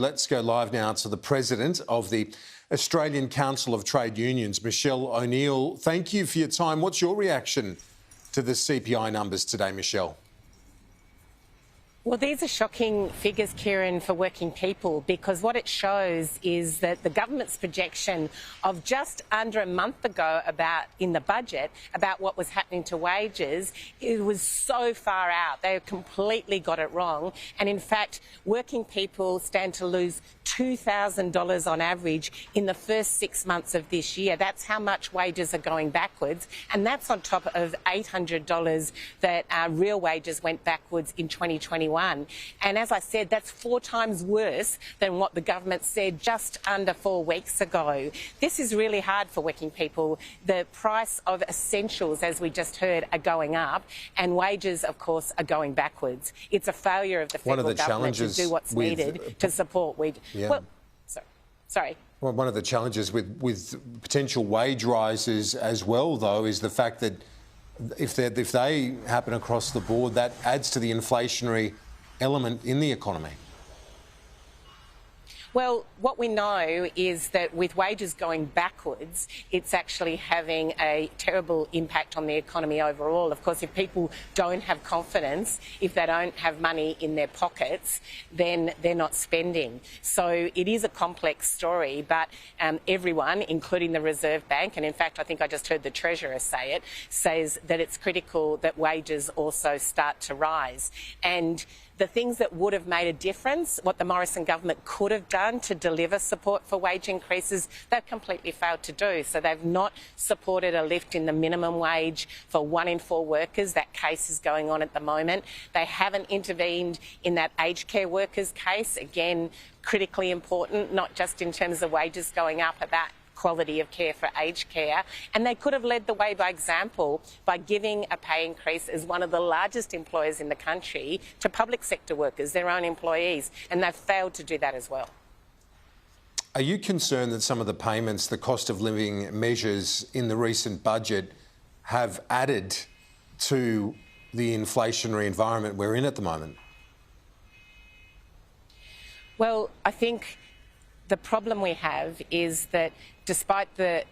Let's go live now to the President of the Australian Council of Trade Unions, Michele O'Neill. Thank you for your time. What's your reaction to the CPI numbers today, Michele? Well, these are shocking figures, Kieran, for working people, because what it shows is that the government's projection of just under a month ago in the budget about what was happening to wages, it was so far out. They completely got it wrong. And in fact, working people stand to lose $2,000 on average in the first 6 months of this year. That's how much wages are going backwards. And that's on top of $800 that real wages went backwards in 2021. And as I said, that's 4 times worse than what the government said just under 4 weeks ago. This is really hard for working people. The price of essentials, as we just heard, are going up, and wages, of course, are going backwards. It's a failure of the federal government to do what's needed to support wages. Yeah. Well, sorry. Well, one of the challenges with potential wage rises as well, though, is the fact that if they happen across the board, that adds to the inflationary element in the economy. Well, what we know is that with wages going backwards, it's actually having a terrible impact on the economy overall. Of course, if people don't have confidence, if they don't have money in their pockets, then they're not spending. So it is a complex story, but everyone, including the Reserve Bank, and in fact, I think I just heard the Treasurer say it, says that it's critical that wages also start to rise. And the things that would have made a difference, what the Morrison government could have done to deliver support for wage increases, they've completely failed to do. So they've not supported a lift in the minimum wage for 1 in 4 workers. That case is going on at the moment. They haven't intervened in that aged care workers case. Again, critically important, not just in terms of wages going up, about quality of care for aged care. And they could have led the way by example by giving a pay increase as one of the largest employers in the country to public sector workers, their own employees, and they've failed to do that as well. Are you concerned that some of the payments, the cost of living measures in the recent budget have added to the inflationary environment we're in at the moment? Well, I think the problem we have is that despite the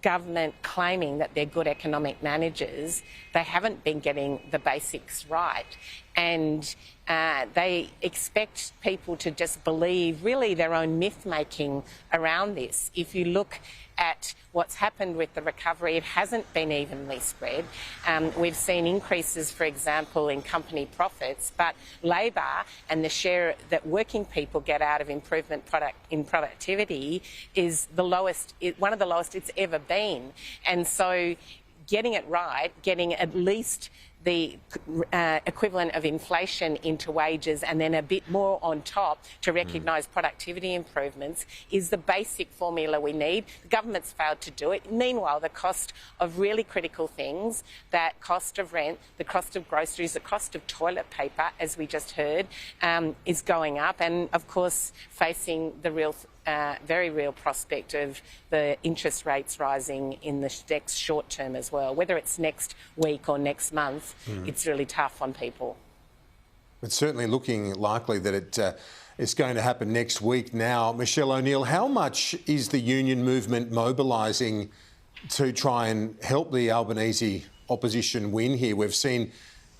government claiming that they're good economic managers, they haven't been getting the basics right. And they expect people to just believe really their own myth-making around this. If you look at what's happened with the recovery, it hasn't been evenly spread. We've seen increases, for example, in company profits, but labour and the share that working people get out of improvement in productivity is the lowest, one of the lowest it's ever been. And so getting it right, getting at least the equivalent of inflation into wages and then a bit more on top to recognise productivity improvements is the basic formula we need. The government's failed to do it. Meanwhile, the cost of really critical things, that cost of rent, the cost of groceries, the cost of toilet paper, as we just heard, is going up, and of course facing the very real prospect of the interest rates rising in the next short term as well. Whether it's next week or next month, it's really tough on people. It's certainly looking likely that it's going to happen next week now. Michele O'Neill, how much is the union movement mobilising to try and help the Albanese opposition win here? We've seen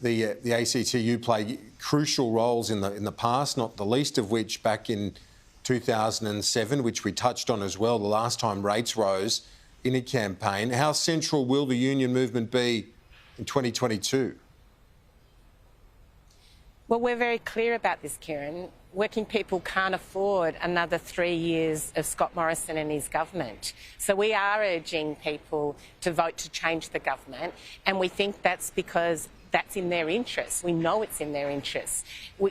the ACTU play crucial roles in the past, not the least of which back in 2007, which we touched on as well, the last time rates rose in a campaign. How central will the union movement be in 2022? Well, we're very clear about this, Kieran. Working people can't afford another 3 years of Scott Morrison and his government. So we are urging people to vote to change the government, and we think that's because that's in their interests. We know it's in their interests.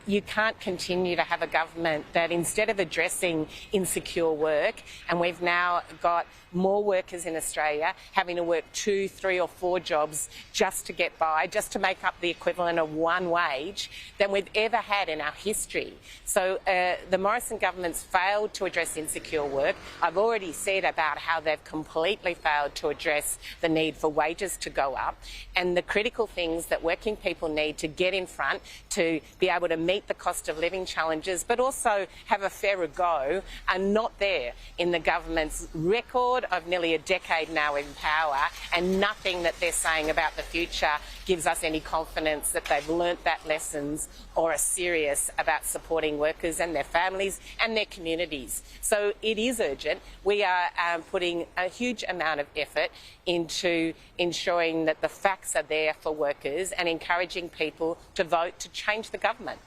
You can't continue to have a government that, instead of addressing insecure work, and we've now got more workers in Australia having to work 2, 3 or 4 jobs just to get by, just to make up the equivalent of 1 wage than we've ever had in our history. So the Morrison government's failed to address insecure work. I've already said about how they've completely failed to address the need for wages to go up, and the critical things that working people need to get in front, to be able to meet the cost of living challenges, but also have a fairer go, are not there in the government's record of nearly a decade now in power, and nothing that they're saying about the future gives us any confidence that they've learnt that lessons or are serious about supporting workers and their families and their communities. So it is urgent. We are putting a huge amount of effort into ensuring that the facts are there for workers and encouraging people to vote to change the government.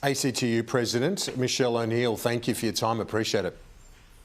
ACTU President Michele O'Neill, thank you for your time. Appreciate it.